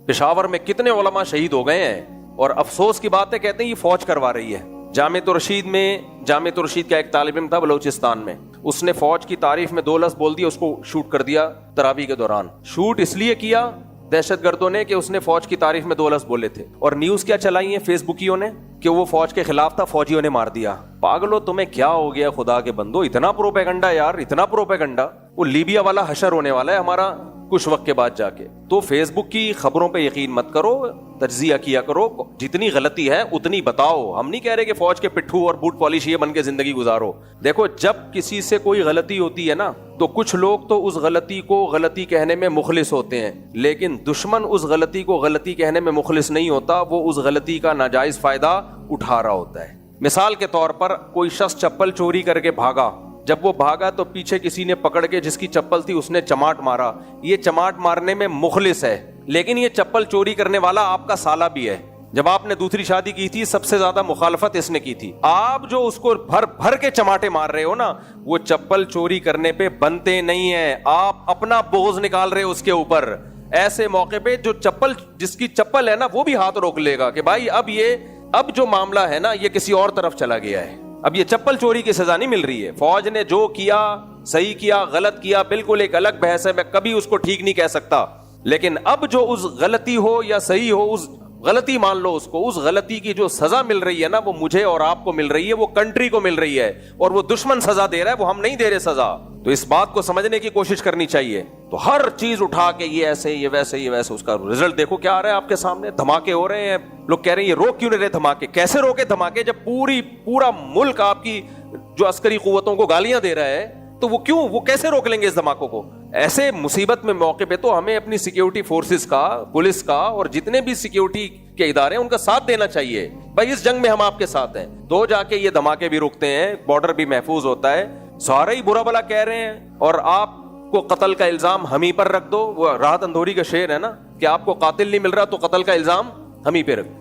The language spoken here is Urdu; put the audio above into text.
پشاور میں کتنے علماء شہید ہو گئے ہیں, اور افسوس کی بات ہے کہتے ہیں یہ فوج کروا رہی ہے. جامعۃ الرشید کا ایک طالب علم تھا بلوچستان میں, اس نے فوج کی تعریف میں 2 لفظ بول دیا, اس کو شوٹ کر دیا تراویح کے دوران. شوٹ اس لیے کیا دہشت گردوں نے کہ اس نے فوج کی تعریف میں 2 لفظ بولے تھے, اور نیوز کیا چلائی ہیں فیس بکیوں نے کہ وہ فوج کے خلاف تھا, فوجیوں نے مار دیا. پاگلو تمہیں کیا ہو گیا خدا کے بندو, اتنا پروپیگنڈا یار, اتنا پروپیگنڈا. وہ لیبیا والا حشر ہونے والا ہے ہمارا کچھ وقت کے بعد جا کے. تو فیس بک کی خبروں پہ یقین مت کرو, تجزیہ کیا کرو, جتنی غلطی ہے اتنی بتاؤ. ہم نہیں کہہ رہے کہ فوج کے پٹھو اور بوٹ پالش یہ بن کے زندگی گزارو. دیکھو جب کسی سے کوئی غلطی ہوتی ہے نا, تو کچھ لوگ تو اس غلطی کو غلطی کہنے میں مخلص ہوتے ہیں, لیکن دشمن اس غلطی کو غلطی کہنے میں مخلص نہیں ہوتا, وہ اس غلطی کا ناجائز فائدہ اٹھا رہا ہوتا ہے. مثال کے طور پر کوئی شخص چپل چوری کر کے بھاگا, جب وہ بھاگا تو پیچھے کسی نے پکڑ کے جس کی چپل تھی اس نے چماٹ مارا. یہ چماٹ مارنے میں مخلص ہے, لیکن یہ چپل چوری کرنے والا آپ کا سالہ بھی ہے. جب آپ نے دوسری شادی کی تھی سب سے زیادہ مخالفت اس نے کی تھی. آپ جو اس کو بھر بھر کے چماٹے مار رہے ہو نا, وہ چپل چوری کرنے پہ بنتے نہیں ہیں, آپ اپنا بغض نکال رہے ہو اس کے اوپر. ایسے موقع پہ جو چپل جس کی چپل ہے نا وہ بھی ہاتھ روک لے گا کہ بھائی اب جو معاملہ ہے نا یہ کسی اور طرف چلا گیا ہے, اب یہ چپل چوری کی سزا نہیں مل رہی ہے. فوج نے جو کیا, صحیح کیا غلط کیا, بالکل ایک الگ بحث ہے, میں کبھی اس کو ٹھیک نہیں کہہ سکتا, لیکن اب جو اس غلطی ہو یا صحیح ہو, اس غلطی مان لو اس کو, اس غلطی کی جو سزا مل رہی ہے نا وہ مجھے اور آپ کو مل رہی ہے, وہ کنٹری کو مل رہی ہے, اور وہ دشمن سزا دے رہا ہے, وہ ہم نہیں دے رہے سزا. تو اس بات کو سمجھنے کی کوشش کرنی چاہیے. تو ہر چیز اٹھا کے یہ ایسے یہ ویسے یہ ویسے, اس کا رزلٹ دیکھو کیا آ رہا ہے آپ کے سامنے. دھماکے ہو رہے ہیں, لوگ کہہ رہے ہیں یہ روک کیوں نہیں رہے دھماکے. کیسے روکے دھماکے جب پورا ملک آپ کی جو عسکری قوتوں کو گالیاں دے رہا ہے, تو وہ کیسے روک لیں گے اس دھماکوں کو. ایسے مصیبت میں موقع پہ تو ہمیں اپنی سیکیورٹی فورسز کا, پولیس کا, اور جتنے بھی سیکیورٹی کے ادارے ہیں ان کا ساتھ دینا چاہیے. بھائی اس جنگ میں ہم آپ کے ساتھ ہیں, تو جا کے یہ دھماکے بھی رکتے ہیں, بارڈر بھی محفوظ ہوتا ہے. سارے ہی برا بلا کہہ رہے ہیں اور آپ کو قتل کا الزام ہم ہی پر رکھ دو. وہ راحت اندھوری کا شعر ہے نا کہ آپ کو قاتل نہیں مل رہا تو قتل کا الزام ہم ہی پہ رکھ دو.